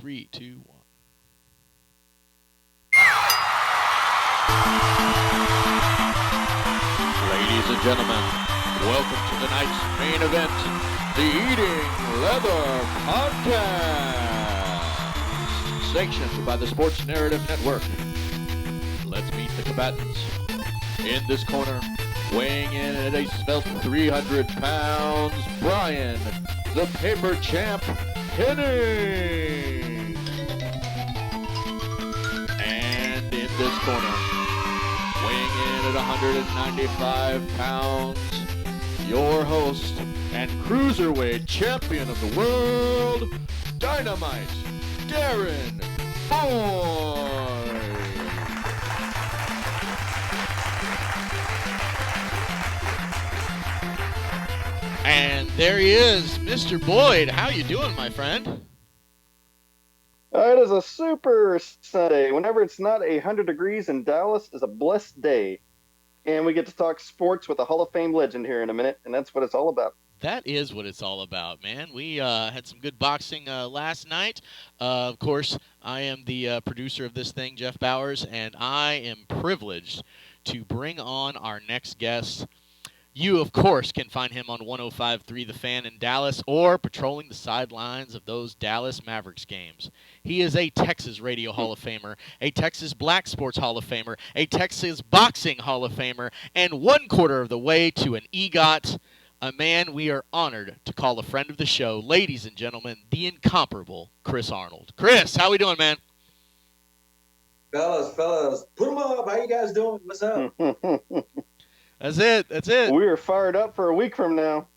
Three, two, one. Ladies and gentlemen, welcome to tonight's main event, the Eating Leather Podcast, sanctioned by the Sports Narrative Network. Let's meet the combatants. In this corner, weighing in at a svelte 300 pounds, Brian, the paper champ, Henning. And in this corner, weighing in at 195 pounds, your host and cruiserweight champion of the world, Dynamite Darren Boyd. And there he is, Mr. Boyd. How you doing, my friend? It is a super Sunday. Whenever it's not 100 degrees in Dallas, is a blessed day. And we get to talk sports with a Hall of Fame legend here in a minute, and that's what it's all about. That is what it's all about, man. We had some good boxing last night. Of course, I am the producer of this thing, Jeff Bowers, and I am privileged to bring on our next guest. You, of course, can find him on 105.3 The Fan in Dallas or patrolling the sidelines of those Dallas Mavericks games. He is a Texas Radio Hall of Famer, a Texas Black Sports Hall of Famer, a Texas Boxing Hall of Famer, and 1/4 of the way to an EGOT, a man we are honored to call a friend of the show. Ladies and gentlemen, the incomparable Chris Arnold. Chris, how we doing, man? Fellas, put them up. How you guys doing? What's up? That's it. We are fired up for a week from now.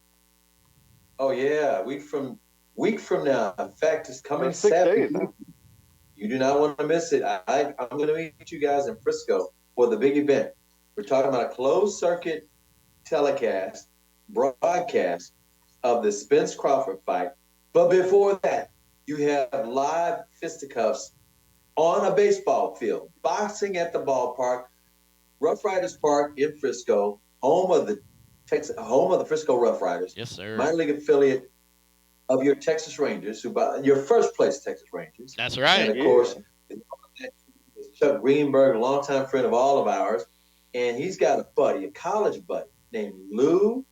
Oh yeah, week from now. In fact, it's coming 6 Saturday. days. Huh? You do not want to miss it. I'm going to meet you guys in Frisco for the big event. We're talking about a closed circuit broadcast of the Spence Crawford fight. But before that, you have live fisticuffs on a baseball field, boxing at the ballpark. Rough Riders Park in Frisco, home of the Frisco Rough Riders. Yes, sir. Minor league affiliate of your Texas Rangers, your first place Texas Rangers. That's right. And of course, Chuck Greenberg, a longtime friend of all of ours, and he's got a buddy, a college buddy named Lou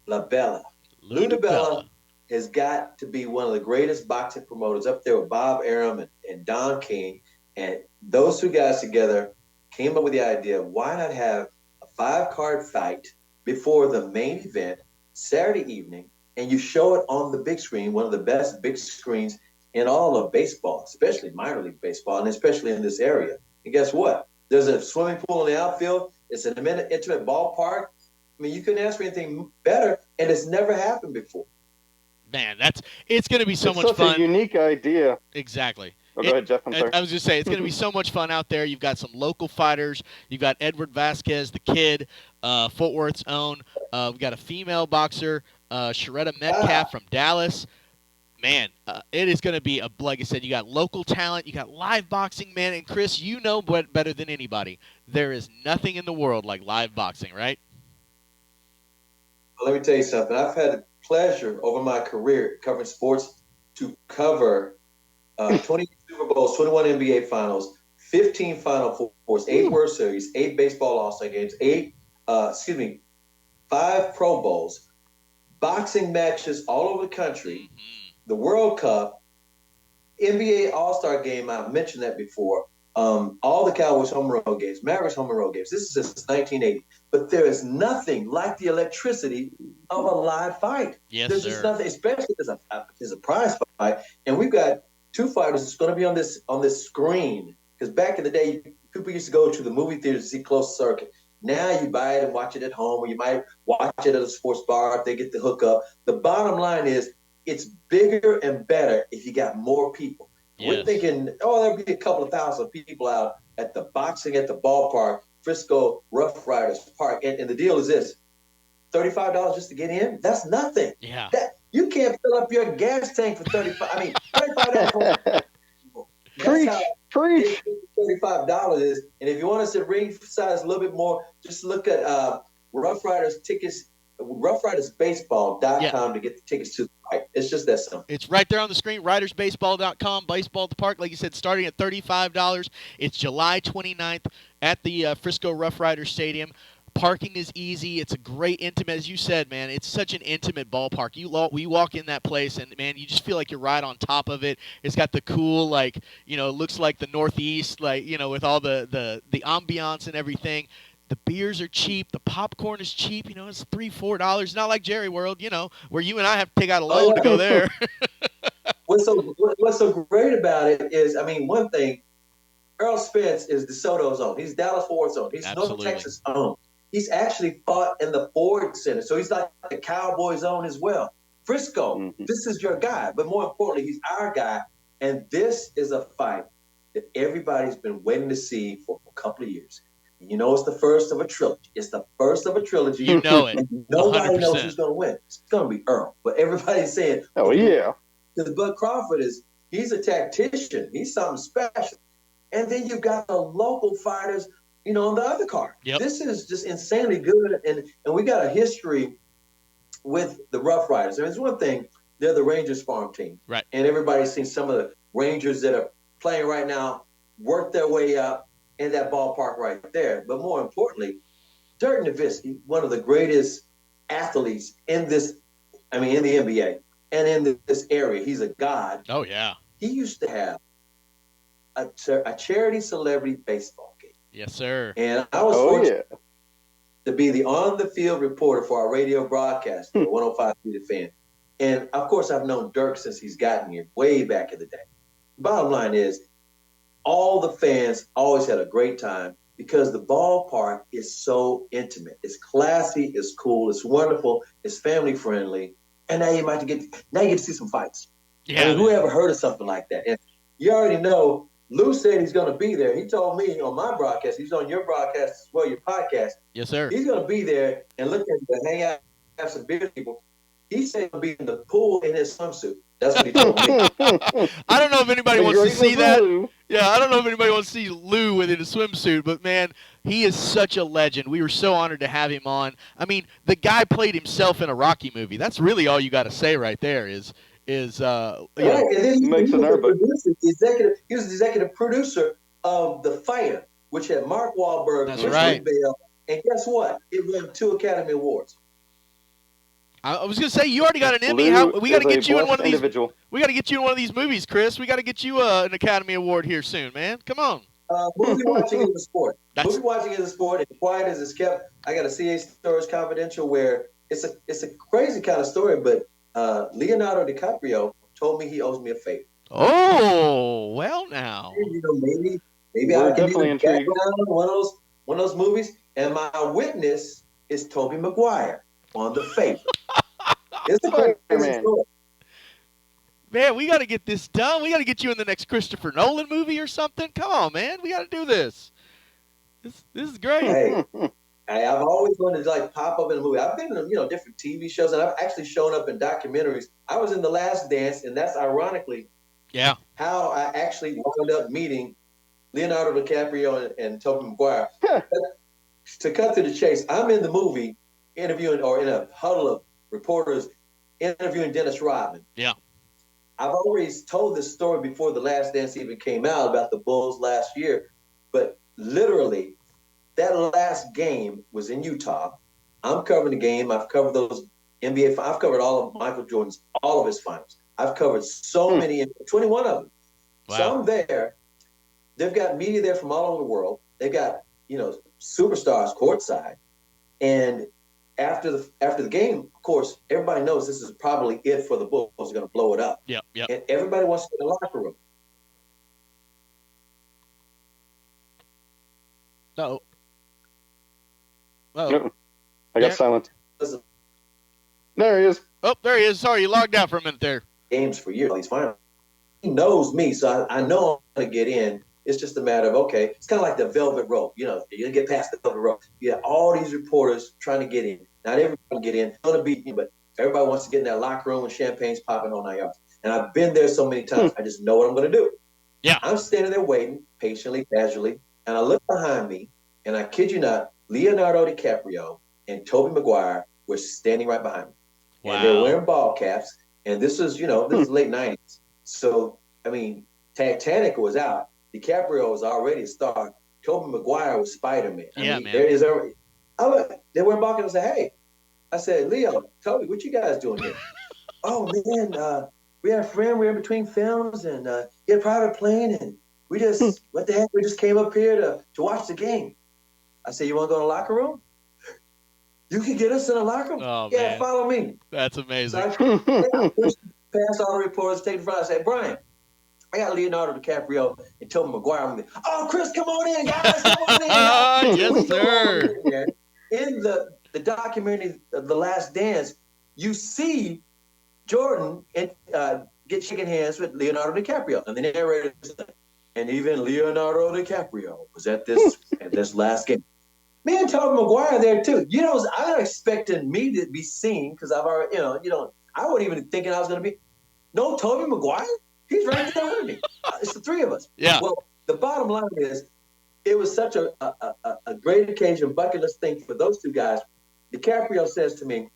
LaBella. Lou LaBella has got to be one of the greatest boxing promoters up there with Bob Arum and Don King, and those two guys together came up with the idea, why not have a 5-card fight before the main event Saturday evening, and you show it on the big screen, one of the best big screens in all of baseball, especially minor league baseball, and especially in this area. And guess what? There's a swimming pool in the outfield. It's an intimate ballpark. I mean, you couldn't ask for anything better, and it's never happened before. Man, it's going to be so much such fun. A unique idea. Exactly. Oh, go ahead, Jeff. I'm sorry. I was just saying, it's going to be so much fun out there. You've got some local fighters. You've got Edward Vasquez, the kid, Fort Worth's own. We've got a female boxer, Sharetta Metcalf from Dallas. Man, it is going to be, like I said, you got local talent. You got live boxing, man. And, Chris, you know better than anybody. There is nothing in the world like live boxing, right? Well, let me tell you something. I've had the pleasure over my career covering sports to cover 20 Super Bowls, 21 NBA Finals, 15 Final Fours, 8 World Series, 8 Baseball All-Star Games, 5 Pro Bowls, boxing matches all over the country, the World Cup, NBA All-Star Game, I mentioned that before, all the Cowboys home and road games, Mavericks home and road games. This is since 1980. But there is nothing like the electricity of a live fight. Yes, There's just nothing, especially as a prize fight. And we've got 2 fighters that's going to be on this screen. Because back in the day, people used to go to the movie theater to see closed circuit. Now you buy it and watch it at home, or you might watch it at a sports bar if they get the hookup. The bottom line is it's bigger and better if you got more people. Yes. We're thinking, there'll be a couple of thousand people out at the boxing at the ballpark, Frisco Rough Riders Park. And the deal is this, $35 just to get in? That's nothing. Yeah. You can't fill up your gas tank for $35. Preach. $35 is. And if you want us to ring size a little bit more, just look at Rough Riders tickets, roughridersbaseball.com to get the tickets to the It's just that simple. It's right there on the screen, ridersbaseball.com, baseball at the park. Like you said, starting at $35. It's July 29th at the Frisco Rough Riders Stadium. Parking is easy. It's a great intimate, as you said, man. It's such an intimate ballpark. We walk in that place, and man, you just feel like you're right on top of it. It's got the cool, like, it looks like the Northeast, like, with all the ambiance and everything. The beers are cheap. The popcorn is cheap. It's $3-4. Not like Jerry World, where you and I have to take out a loan to go there. What's so great about it is, I mean, one thing, Earl Spence is DeSoto's own. He's Dallas Ford's own. He's North Texas own. He's actually fought in the Ford Center, so he's like the Cowboys own as well. Frisco, this is your guy, but more importantly, he's our guy, and this is a fight that everybody's been waiting to see for a couple of years. It's the first of a trilogy. It's the first of a trilogy. You know it. And nobody 100%. Knows who's going to win. It's going to be Earl, but everybody's saying, "Oh yeah," because Bud Crawford he's a tactician. He's something special. And then you've got the local fighters, on the other card. Yep. This is just insanely good. And we got a history with the Rough Riders. I mean, it's one thing, they're the Rangers farm team. Right. And everybody's seen some of the Rangers that are playing right now work their way up in that ballpark right there. But more importantly, Dirk Nowitzki, one of the greatest athletes in the NBA and in this area. He's a god. Oh, yeah. He used to have a charity celebrity baseball game. Yes, sir. And I was fortunate to be the on-the-field reporter for our radio broadcast, the 105 The Fan. And, of course, I've known Dirk since he's gotten here, way back in the day. Bottom line is, all the fans always had a great time because the ballpark is so intimate. It's classy, it's cool, it's wonderful, it's family-friendly. And now you get to see some fights. Yeah. I mean, who ever heard of something like that? And you already know, Lou said he's going to be there. He told me on my broadcast, he's on your broadcast as well, your podcast. Yes, sir. He's going to be there and look at the hang out, have some beer with people. He said he'll be in the pool in his swimsuit. That's what he told me. I don't know if anybody wants to see that. Yeah, I don't know if anybody wants to see Lou within a swimsuit, but man, he is such a legend. We were so honored to have him on. I mean, the guy played himself in a Rocky movie. That's really all you got to say right there is right. And then he was the executive producer of The Fighter, which had Mark Wahlberg, That's right. Bale, and guess what? It won 2 Academy Awards. I was gonna say you already got an Emmy. We got to get you in one of these. We got to get you in one of these movies, Chris. We got to get you an Academy Award here soon, man. Come on. Movie watching is a sport. Movie watching is a sport, and quiet as it's kept. I got a CA Stories Confidential where it's a crazy kind of story, but Leonardo DiCaprio told me he owes me a favor. Oh, well now. Maybe I can be intrigued. One of those movies, and my witness is Tobey Maguire on The Favor. It's a crazy story. Man, we got to get this done. We got to get you in the next Christopher Nolan movie or something. Come on, man. We got to do this. This is great. Hey, I've always wanted to pop up in a movie. I've been in different TV shows, and I've actually shown up in documentaries. I was in The Last Dance, and that's ironically how I actually wound up meeting Leonardo DiCaprio and Tobey Maguire. To cut to the chase, I'm in the movie interviewing, or in a huddle of reporters interviewing Dennis Rodman. Yeah. I've always told this story before The Last Dance even came out about the Bulls last year, but literally that last game was in Utah. I'm covering the game. I've covered those NBA. I've covered all of Michael Jordan's, all of his finals. I've covered so many, 21 of them. Wow. So I'm there. They've got media there from all over the world. They've got, superstars courtside. And after the game, of course, everybody knows this is probably it for the Bulls. They're going to blow it up. Yep. And everybody wants to get in the locker room. Uh-oh. I got silent. There he is. Oh, there he is. Sorry, you logged out for a minute there. Games for years. He's fine. He knows me, so I know I'm going to get in. It's just a matter of, okay, it's kind of like the velvet rope. You're going to get past the velvet rope. You have all these reporters trying to get in. Not everybody can get in. It's going to be, but everybody wants to get in that locker room when champagne's popping all night yards. And I've been there so many times, I just know what I'm going to do. Yeah. I'm standing there waiting, patiently, casually, and I look behind me, and I kid you not, Leonardo DiCaprio and Tobey Maguire were standing right behind me. Wow. And they're wearing ball caps, And this is, this is late 90s. So, I mean, Titanic was out. DiCaprio was already a star. Tobey Maguire was Spider-Man. I Yeah, mean, man. there is already. They went back and said, hey, I said, Leo, Toby, what you guys doing here? Oh, man, we had a friend. We were in between films and he had a private plane. And what the heck? We just came up here to watch the game. I said, you want to go to the locker room? You can get us in the locker room? Oh, Yeah, man. follow me. That's So amazing. I pushed past all the reporters, take the front. I said, Brian, I got Leonardo DiCaprio and Tobey Maguire with me. Oh, Chris, come on in, guys. Come on in, y'all. So Yes, we go on sir. in there. In the documentary, The Last Dance, you see Jordan get shaking hands with Leonardo DiCaprio. And the narrator said, and even Leonardo DiCaprio was at this last game. Me and Tobey Maguire there too. I'm not expecting me to be seen because I've already, I wasn't even thinking I was going to be. No, Tobey Maguire? He's right there with me. It's the three of us. Yeah. Well, the bottom line is, it was such a great occasion, bucket list thing for those two guys. DiCaprio says to me,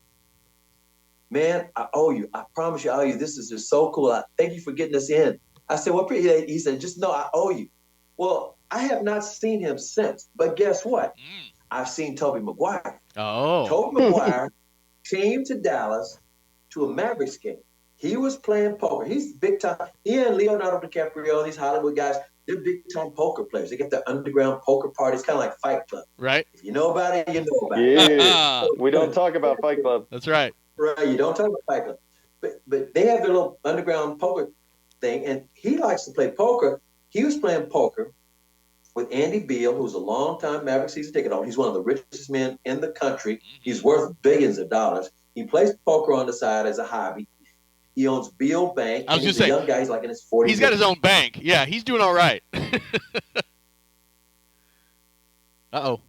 man, I owe you. I promise you I owe you. This is just so cool. Thank you for getting us in. I said, well, he said, just know I owe you. Well, I have not seen him since. But guess what? I've seen Tobey Maguire. Oh. Tobey Maguire came to Dallas to a Mavericks game. He was playing poker. He's big time. He and Leonardo DiCaprio, these Hollywood guys, they're big time poker players. They get their underground poker parties, kind of like Fight Club. Right. If you know about it, you know about Yeah. it. We don't talk about Fight Club. That's right. Right, you don't talk about Fight Club. But they have their little underground poker thing, and he likes to play poker. He was playing poker with Andy Beal, who's a longtime Maverick season ticket holder. He's one of the richest men in the country. He's worth billions of dollars. He plays poker on the side as a hobby. He owns Beal Bank. I was he's going to say, young guy. He's like in his 40s. He's got his own bank. Yeah, he's doing all right. Uh-oh.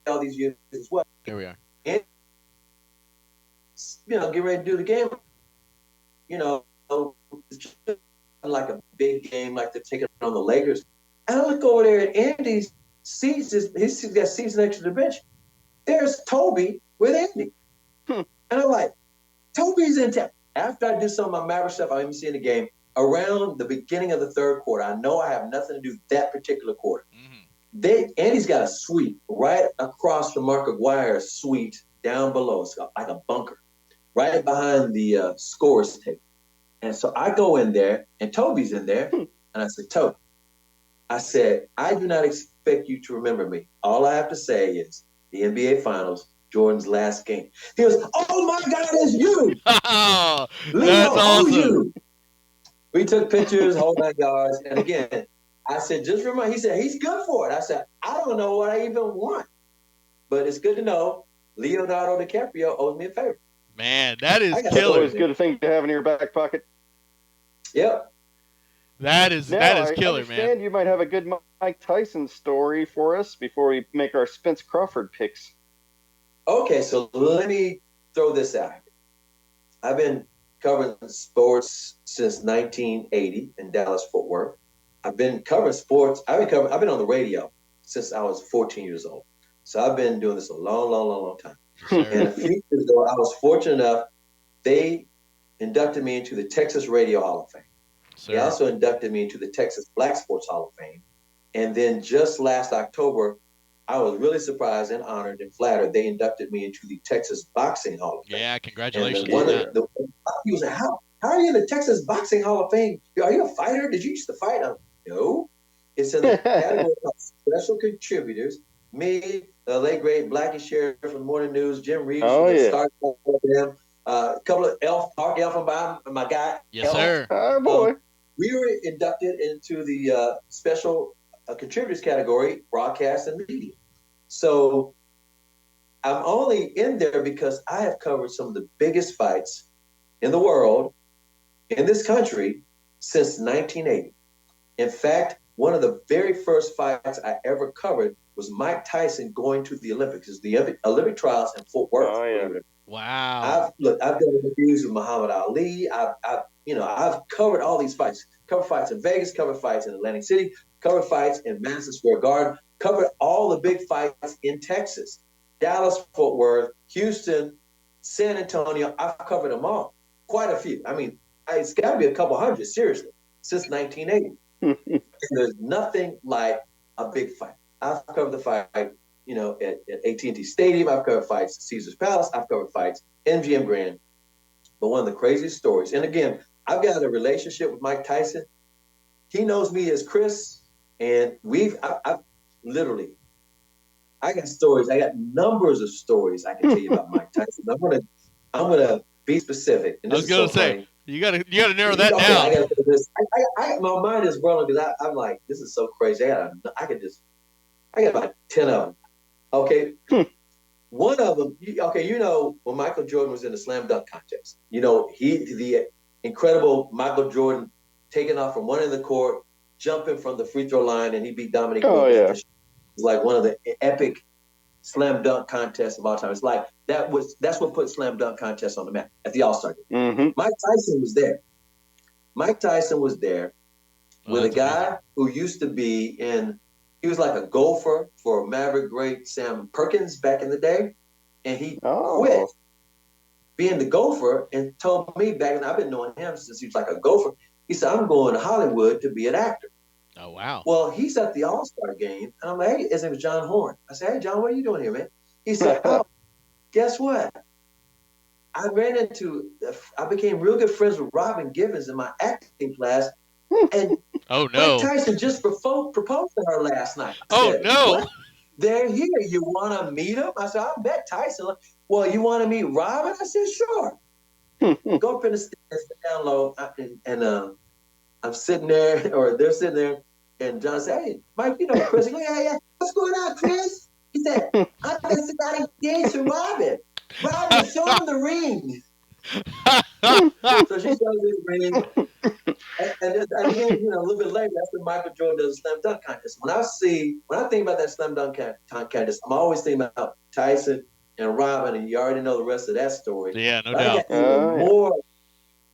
All these years as well. There we are. And, get ready to do the game. It's just like a big game, like they're taking on the Lakers. And I look over there at Andy's seats. He's got seats next to the bench. There's Toby with Andy. And I'm like, Toby's in town. After I do some of my Maverick stuff, I'm even seeing the game around the beginning of the third quarter. I know I have nothing to do that particular quarter. Andy's got a suite right across from Mark Aguirre's suite down below. It's like a bunker right behind the scores table. And so I go in there, and Toby's in there. And I said, Toby, I do not expect you to remember me. All I have to say is the NBA Finals, Jordan's last game. He goes, oh, my God, it's you. Oh, Leo, that's awesome. you. We took pictures, whole 9 yards. And again, I said, just remind. He said, he's good for it. I said, I don't know what I even want. But it's good to know Leonardo DiCaprio owes me a favor. Man, that is That's killer. always a good thing to have in your back pocket. Yep. That is killer, I understand man. you might have a good Mike Tyson story for us before we make our Spence Crawford picks. Okay, so let me throw this out. I've been covering sports since 1980 in Dallas-Fort Worth. I've been covering sports. I've been on the radio since I was 14 years old. So I've been doing this a long time. And a few years ago, I was fortunate enough, they inducted me into the Texas Radio Hall of Fame. They also inducted me into the Texas Black Sports Hall of Fame. And then just last October, I was really surprised and honored and flattered. They inducted me into the Texas Boxing Hall of Fame. Yeah, congratulations on that. He was like, how are you in the Texas Boxing Hall of Fame? Are you a fighter? Did you used to fight? No. It's in the category of special contributors. Me, the late great Blackie Sheriff from Morning News, Jim Reeves from the Star Program, a couple of Mark Elfenbein, my guy. Yes, sir. Oh, boy. We were inducted into the special contributors category, broadcast and media. So I'm only in there because I have covered some of the biggest fights in the world, in this country, since 1980. In fact, one of the very first fights I ever covered was Mike Tyson going to the Olympics. It's the Olympic trials in Fort Worth. Oh, yeah. Wow. I've done interviews with Muhammad Ali. I've covered all these fights. Covered fights in Vegas, covered fights in Atlantic City, covered fights in Madison Square Garden, covered all the big fights in Texas, Dallas, Fort Worth, Houston, San Antonio. I've covered them all. quite a few. I mean, it's got to be a couple hundred, seriously, since 1980. And there's nothing like a big fight. I've covered the fight, at AT&T Stadium. I've covered fights at Caesar's Palace. I've covered fights MGM Grand. But one of the craziest stories, and again, I've got a relationship with Mike Tyson. He knows me as Chris, and I've literally, I got stories. I got numbers of stories I can tell you about Mike Tyson. I'm gonna be specific, and I this was is so gonna say funny. you gotta narrow that Okay, I down. got to do this. My mind is rolling because I'm like, this is so crazy. I got about 10 of them. Okay, one of them. Okay, when Michael Jordan was in the slam dunk contest, the incredible Michael Jordan taking off from one end of the court, jumping from the free throw line, and he beat Dominique Oh Wilkins. yeah. It's like one of the epic slam dunk contests of all time. It's like that's what put slam dunk contests on the map at the All-Star game. Mm-hmm. Mike Tyson was there. Mike Tyson was there with a That's guy amazing. who used to be he was like a gopher for Maverick great Sam Perkins back in the day. And he quit Oh. being the gopher and told me back, and I've been knowing him since he was like a gopher. He said, I'm going to Hollywood to be an actor. Oh wow. Well, he's at the All-Star game. And I'm like, hey, his name is John Horn. I said, hey, John, what are you doing here, man? He said, oh, guess what? I became real good friends with Robin Givens in my acting class. And Oh Mike no. Tyson just proposed to her last night. I Oh said, no. what? They're here. You want to meet him? I said, I bet Tyson. Well, you want to meet Robin? I said, sure. Go up in the stairs, sit down low, and I'm sitting there, or they're sitting there, and John said, hey, Mike, Chris. He goes, yeah. What's going on, Chris? He said, I'm just about engaged to Robin. Robin, show him the ring. So she shows me the ring. And again, a little bit later, after Michael Jordan does a slam dunk contest. When I think about that slam dunk contest, I'm always thinking about Tyson and Robin, and you already know the rest of that story. Yeah, no But I doubt. got even more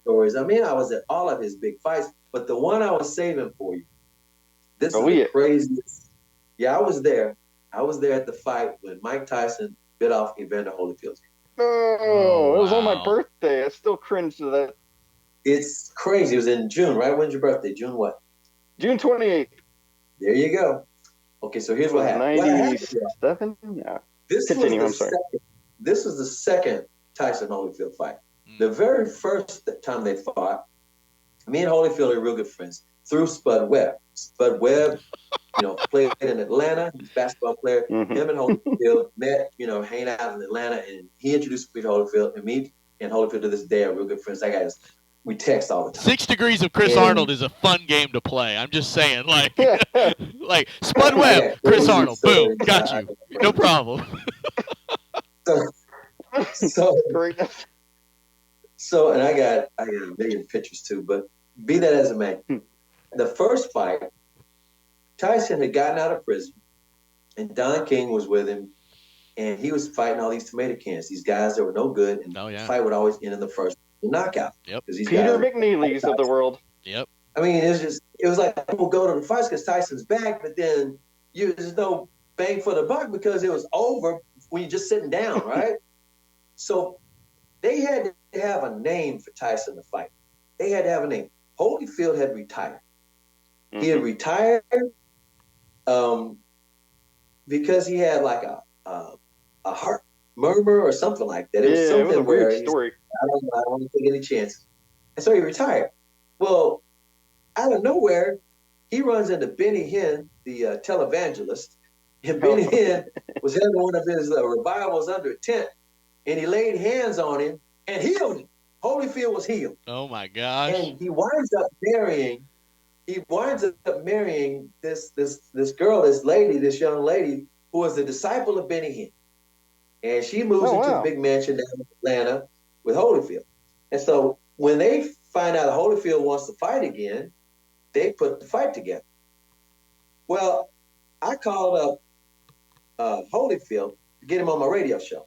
stories. I mean, I was at all of his big fights, but the one I was saving for you, this is the craziest. Yeah, I was there. I was there at the fight when Mike Tyson bit off Evander Holyfield's hand. Oh, it was on my wow. birthday. I still cringe to that. It's crazy. It was in June, right? When's your birthday? June what? June 28th. There you go. Okay, so here's what happened. 97? Yeah. Continue, I'm sorry. This was the second Tyson Holyfield fight. The very first time they fought, me and Holyfield are real good friends through Spud Webb. Spud Webb, played in Atlanta. He's a basketball player. Mm-hmm. Him and Holyfield met, hanging out in Atlanta, and he introduced me to Holyfield, and me and Holyfield to this day are real good friends. That guy is. We text all the time. 6 Degrees of Chris Arnold is a fun game to play. I'm just saying, like Spud Webb, Chris Arnold, boom, got you, no problem. So, and I got a million pictures too. But be that as it may, the first fight, Tyson had gotten out of prison, and Don King was with him, and he was fighting all these tomato cans, these guys that were no good, and the fight would always end in the first knockout. Yep. Peter McNeely's of the world. Yep. I mean, it was like people go to the fights because Tyson's back, but then there's no bang for the buck because it was over when you're just sitting down, right? So they had to have a name for Tyson to fight. They had to have a name. Holyfield had retired. Mm-hmm. He had retired because he had like a heart murmur or something like that. It was something it was a where weird story. I don't want to take any chances. And so he retired. Well, out of nowhere, he runs into Benny Hinn, the televangelist. And Benny Hinn was having one of his revivals under a tent, and he laid hands on him and healed him. Holyfield was healed. Oh my gosh! And he winds up marrying this girl, this young lady who was a disciple of Benny Hinn, and she moves into a big mansion down in Atlanta with Holyfield. And so when they find out Holyfield wants to fight again, they put the fight together. Well, I called up Holyfield to get him on my radio show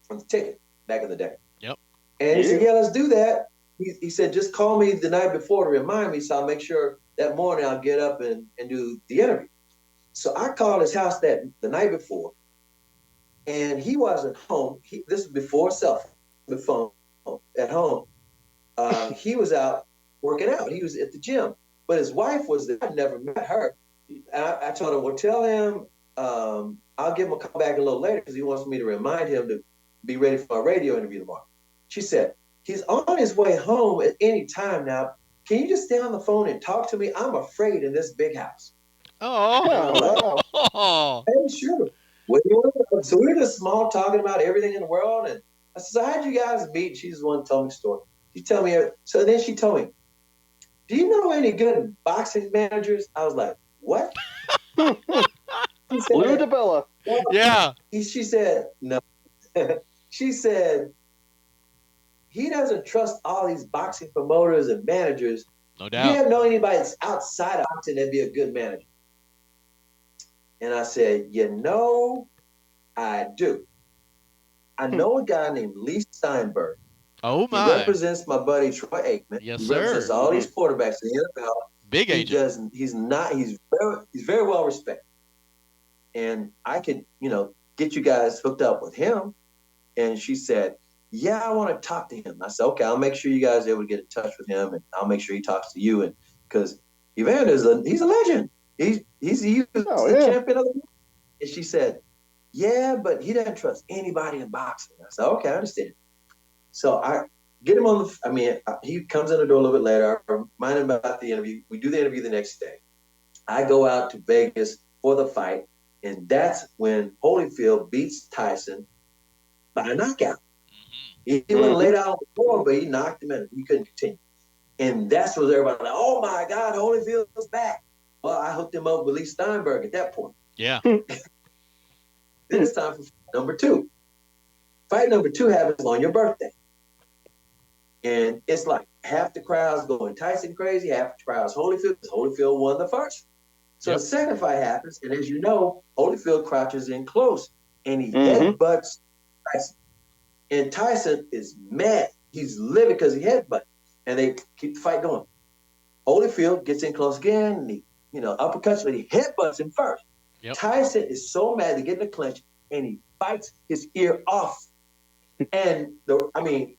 on the ticket back in the day. Yep. And he said, yeah, let's do that. He said, just call me the night before to remind me, so I'll make sure that morning I'll get up and do the interview. So I called his house the night before, and he wasn't home. This was before cell phone at home. he was out working out. He was at the gym, but his wife was there. I never met her. I told him, well, tell him I'll give him a call back a little later because he wants me to remind him to be ready for my radio interview tomorrow. She said, he's on his way home at any time now. Can you just stay on the phone and talk to me? I'm afraid in this big house. Oh. And I'm like, Oh. hey, sure. So we were just small talking about everything in the world. And I said, so how'd you guys meet? She just wanted to tell me the story. She told me, so then she told me, do you know any good boxing managers? I was like, what? She said, Lou DiBella. well, Yeah. she said, no. She said, he doesn't trust all these boxing promoters and managers. No Do you doubt. know anybody that's outside of boxing that'd be a good manager? And I said, I do. I know a guy named Lee Steinberg. Oh He my. represents my buddy Troy Aikman. Yes, he sir. represents all these quarterbacks in the NFL. Big agent. He's very well respected. And I could, get you guys hooked up with him. And she said, yeah, I want to talk to him. I said, okay, I'll make sure you guys are able to get in touch with him, and I'll make sure he talks to you. And because Evander's he's a legend. He's the champion of the world. And she said, yeah, but he doesn't trust anybody in boxing. I said, okay, I understand. So I get him on he comes in the door a little bit later. I remind him about the interview. We do the interview the next day. I go out to Vegas for the fight, and that's when Holyfield beats Tyson by a knockout. He went laid out on the floor, but he knocked him in. He couldn't continue. And that's what everybody like, oh my God, Holyfield's back. Well, I hooked him up with Lee Steinberg at that point. Yeah. Then it's time for fight number 2. Fight number 2 happens on your birthday. And it's like half the crowd's going Tyson crazy, half the crowd's Holyfield, because Holyfield won the first. So the second fight happens, and as you know, Holyfield crouches in close, and he headbutts Tyson. And Tyson is mad. He's livid because he headbutted. And they keep the fight going. Holyfield gets in close again, and he, uppercuts, but he headbutts him first. Yep. Tyson is so mad to get in the clinch, and he bites his ear off. And the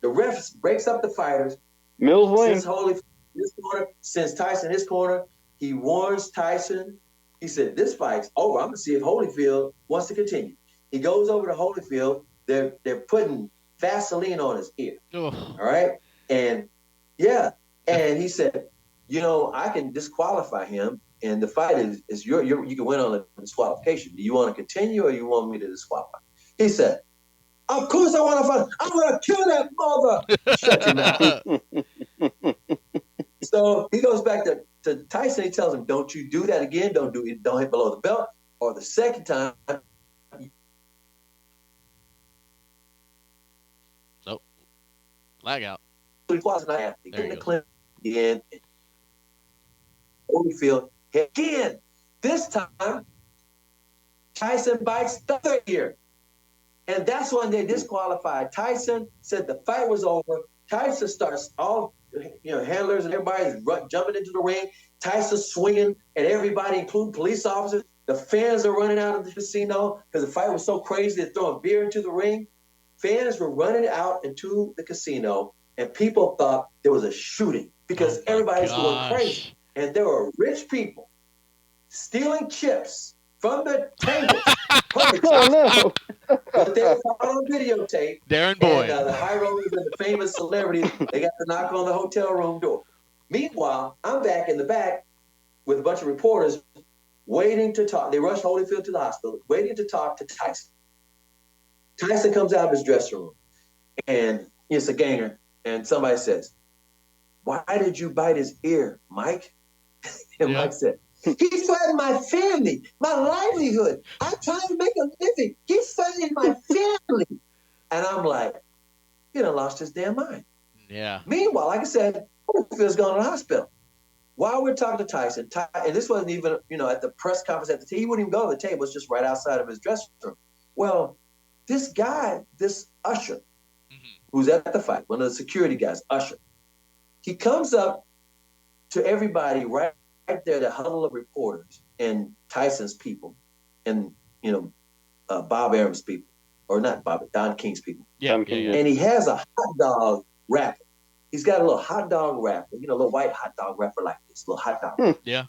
ref breaks up the fighters. Mills Lane. Since Holyfield his corner, since Tyson his corner, he warns Tyson. He said, this fight's over. I'm gonna see if Holyfield wants to continue. He goes over to Holyfield. They're putting Vaseline on his ear. All right. And and he said, I can disqualify him, and the fight is you can win on a disqualification. Do you want to continue, or you want me to disqualify? He said, of course I want to fight. I'm gonna kill that mother. Shut your mouth. So he goes back to Tyson. He tells him, don't you do that again. Don't hit below the belt. Or the second time. Nope. Lag out. He wasn't happy. Get in the clinic again. Holyfield again. This time, Tyson bites the third ear. And that's when they disqualified Tyson, said the fight was over. Tyson starts all, handlers and everybody's jumping into the ring. Tyson swinging at everybody, including police officers. The fans are running out of the casino because the fight was so crazy. They're throwing beer into the ring. Fans were running out into the casino, and people thought there was a shooting because everybody's going crazy. And there were rich people stealing chips from the tables. Oh, no. But they were caught on videotape. Darren Boyd. And the high rollers and the famous celebrities, they got to knock on the hotel room door. Meanwhile, I'm back in the back with a bunch of reporters waiting to talk. They rushed Holyfield to the hospital, waiting to talk to Tyson. Tyson comes out of his dressing room, and it's a ganger. And somebody says, why did you bite his ear, Mike? And Mike said, he threatened my family, my livelihood. I'm trying to make a living. He's threatening my family. And I'm like, he done lost his damn mind. Yeah. Meanwhile, like I said, Holyfield's gone to the hospital. While we're talking to Tyson, and this wasn't even, at the press conference at the table, he wouldn't even go to the table. It's just right outside of his dressing room. Well, this guy, this usher, who's at the fight, one of the security guys, usher, he comes up to everybody right there, the huddle of reporters and Tyson's people and, Bob Arum's people, or not Bob, Don King's people. Yeah. And he has a hot dog wrapper. He's got a little hot dog wrapper, a little white hot dog wrapper like this, little hot dog. Yeah.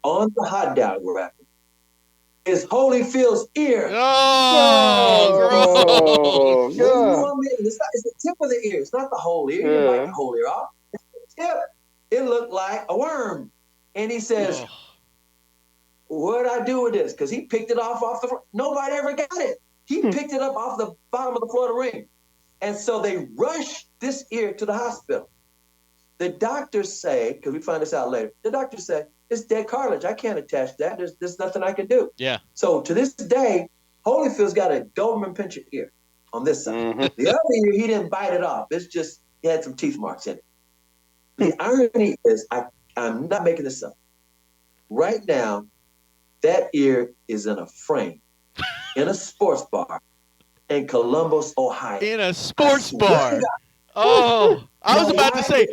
On the hot dog wrapper is Holyfield's ear. Oh, Oh, gross. What do you God. want me? It's the tip of the ear. It's not the whole ear. You didn't bite the whole ear off. It's the tip. It looked like a worm. And he says, Oh. what did I do with this? Because he picked it off the floor. Nobody ever got it. He picked it up off the bottom of the floor of the ring. And so they rushed this ear to the hospital. The doctors say, because we find this out later, the doctors say, it's dead cartilage. I can't attach that. There's nothing I can do. Yeah. So to this day, Holyfield's got a Doberman Pinscher ear on this side. Mhm. The other ear, he didn't bite it off. It's just, he had some teeth marks in it. The irony is, I'm not making this up. Right now, that ear is in a frame in a sports bar in Columbus, Ohio. In a sports bar. Oh, I was about to say.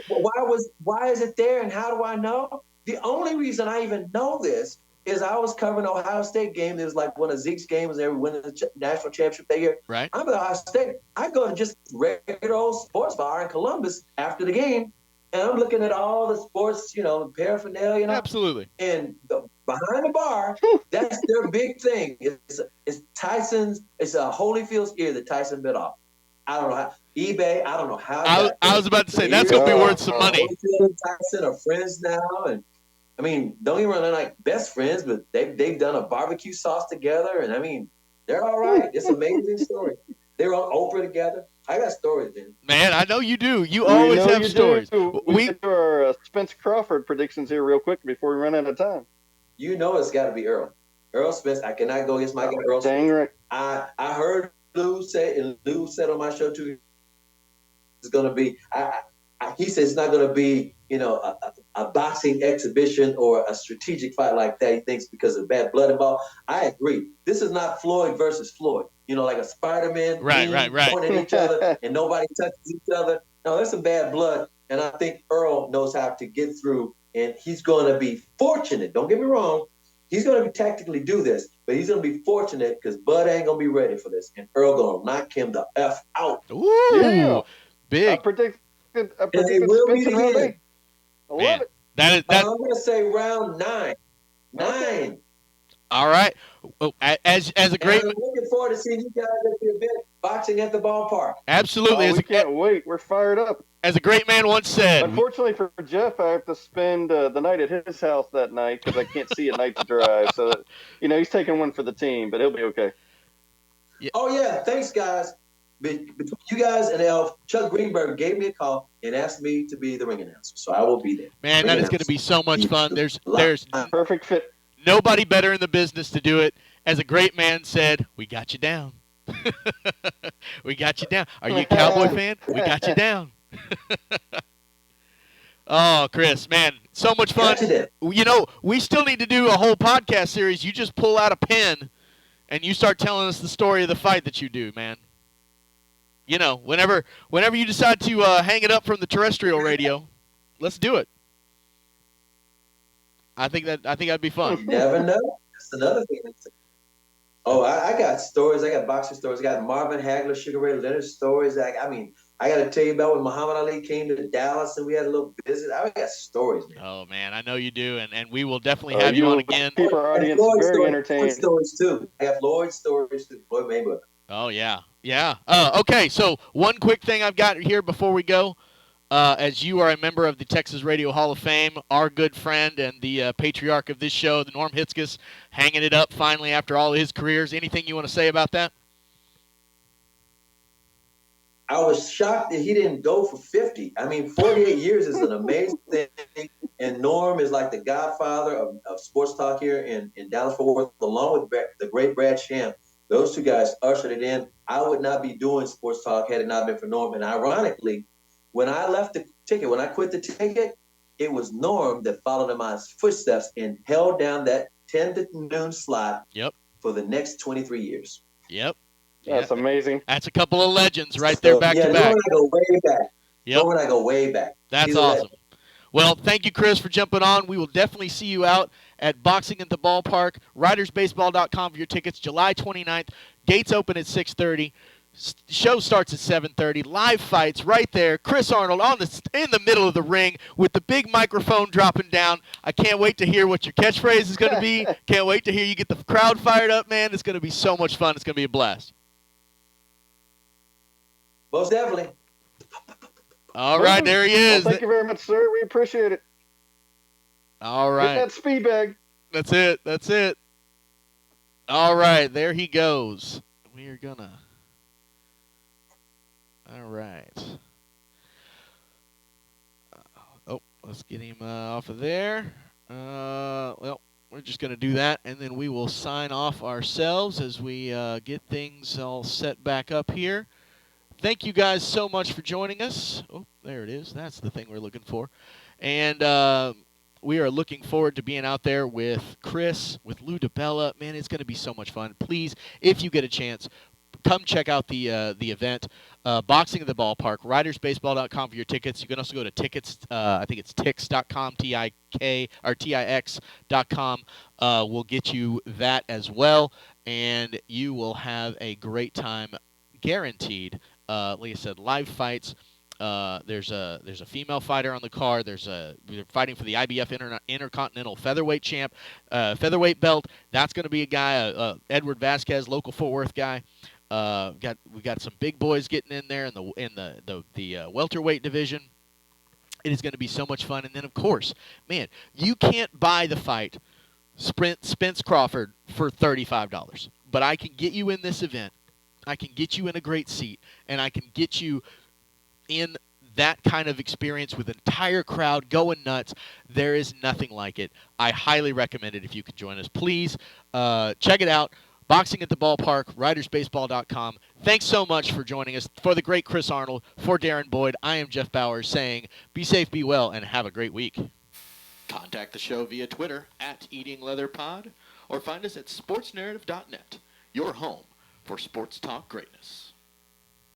Why is it there and how do I know? The only reason I even know this is I was covering Ohio State game. It was like one of Zeke's games. They were winning the national championship that year. Right. I'm at Ohio State. I go to just regular old sports bar in Columbus after the game, and I'm looking at all the sports, paraphernalia, Absolutely. and behind the bar, that's their big thing. It's Tyson's. It's a Holyfield's ear that Tyson bit off. I don't know how. eBay. I don't know how. I was about to say that's gonna be worth some money. Holyfield and Tyson are friends now, and I mean, don't get me wrong, they're like best friends, but they've done a barbecue sauce together, and I mean, they're all right. It's an amazing story. They were on Oprah together. I got stories, man. I know you do. You always have stories. We do our Spence Crawford predictions here real quick before we run out of time. It's got to be Earl. Earl Spence. I cannot go against my guy Earl Spence. Dang right. I heard Lou said on my show too. It's going to be. He says it's not going to be a boxing exhibition or a strategic fight like that. He thinks because of bad blood involved. I agree. This is not Floyd versus Floyd. Like a Spider-Man. Right. Pointing at each other and nobody touches each other. No, there's some bad blood, and I think Earl knows how to get through. And he's going to be fortunate. Don't get me wrong. He's going to tactically do this, but he's going to be fortunate because Bud ain't going to be ready for this. And Earl going to knock him the F out. Ooh, yeah. big. I predicted they will Spence meet in round again. 8. I Man, love it. that. I'm going to say round 9. 9. All right. Well, as a great. And I'm looking forward to seeing you guys at the event, boxing at the ballpark. Absolutely. We can't wait. We're fired up. As a great man once said. Unfortunately for Jeff, I have to spend the night at his house that night because I can't see at night to drive. So, that, he's taking one for the team, but he'll be okay. Yeah. Oh, yeah. Thanks, guys. Between you guys and Elf, Chuck Greenberg gave me a call and asked me to be the ring announcer. So I will be there. Man, that is going to be so much fun. There's Perfect fit. Nobody better in the business to do it. As a great man said, we got you down. We got you down. Are you a Cowboy fan? We got you down. Oh, Chris, man, so much fun. We still need to do a whole podcast series. You just pull out a pen and you start telling us the story of the fight that you do, man. Whenever you decide to hang it up from the terrestrial radio, let's do it. I think that'd be fun. You never know. That's another thing. Oh, I got stories. I got boxing stories. I got Marvin Hagler, Sugar Ray Leonard stories. I got to tell you about when Muhammad Ali came to Dallas and we had a little visit. I got stories, man. Oh, man, I know you do, and we will definitely have you on again. Keep our audience very entertained. Floyd stories, too. I got Floyd stories, too. Floyd Mayweather. Oh, yeah. Yeah. Okay, so one quick thing I've got here before we go. As you are a member of the Texas Radio Hall of Fame, our good friend and the patriarch of this show, the Norm Hitzges, hanging it up finally after all of his careers. Anything you want to say about that? I was shocked that he didn't go for 50. 48 years is an amazing thing. And Norm is like the godfather of sports talk here in Dallas-Fort Worth, along with the great Brad Sham. Those two guys ushered it in. I would not be doing sports talk had it not been for Norm. And ironically, when I left the ticket, when I quit the ticket, it was Norm that followed in my footsteps and held down that 10 to noon slot for the next 23 years. Yep. That's amazing. That's a couple of legends right there back to back. Norm and I go way back. Yep. Norm and I go way back. That's awesome. Well, thank you, Chris, for jumping on. We will definitely see you out at Boxing at the Ballpark. RidersBaseball.com for your tickets, July 29th. Gates open at 6:30. Show starts at 7:30. Live fights right there. Chris Arnold in the middle of the ring with the big microphone dropping down. I can't wait to hear what your catchphrase is going to be. Can't wait to hear you get the crowd fired up, man. It's going to be so much fun. It's going to be a blast. Most definitely. All right, there he is. Well, thank you very much, sir. We appreciate it. All right. Get that speed bag. That's it. That's it. All right, there he goes. We are going to. All right. Oh, let's get him off of there. Well, we're just going to do that, and then we will sign off ourselves as we get things all set back up here. Thank you guys so much for joining us. Oh, there it is. That's the thing we're looking for. And we are looking forward to being out there with Chris, with Lou DiBella. Man, it's going to be so much fun. Please, if you get a chance, come check out the event. Boxing at the Ballpark, ridersbaseball.com for your tickets. You can also go to tickets. I think it's tix.com, T-I-K, or Tix.com. We'll get you that as well, and you will have a great time, guaranteed. Like I said, live fights. There's a female fighter on the card. We're fighting for the IBF Intercontinental Featherweight featherweight belt. That's going to be a guy, Edward Vasquez, local Fort Worth guy. We got some big boys getting in there in the welterweight division. It is going to be so much fun. And then, of course, man, you can't buy the fight Spence Crawford for $35, but I can get you in this event. I can get you in a great seat, and I can get you in that kind of experience with an entire crowd going nuts. There is nothing like it. I highly recommend it if you can join us. Please check it out. Boxing at the Ballpark, ridersbaseball.com. Thanks so much for joining us. For the great Chris Arnold, for Darren Boyd, I am Jeff Bowers saying be safe, be well, and have a great week. Contact the show via Twitter at EatingLeatherPod or find us at sportsnarrative.net, your home for sports talk greatness.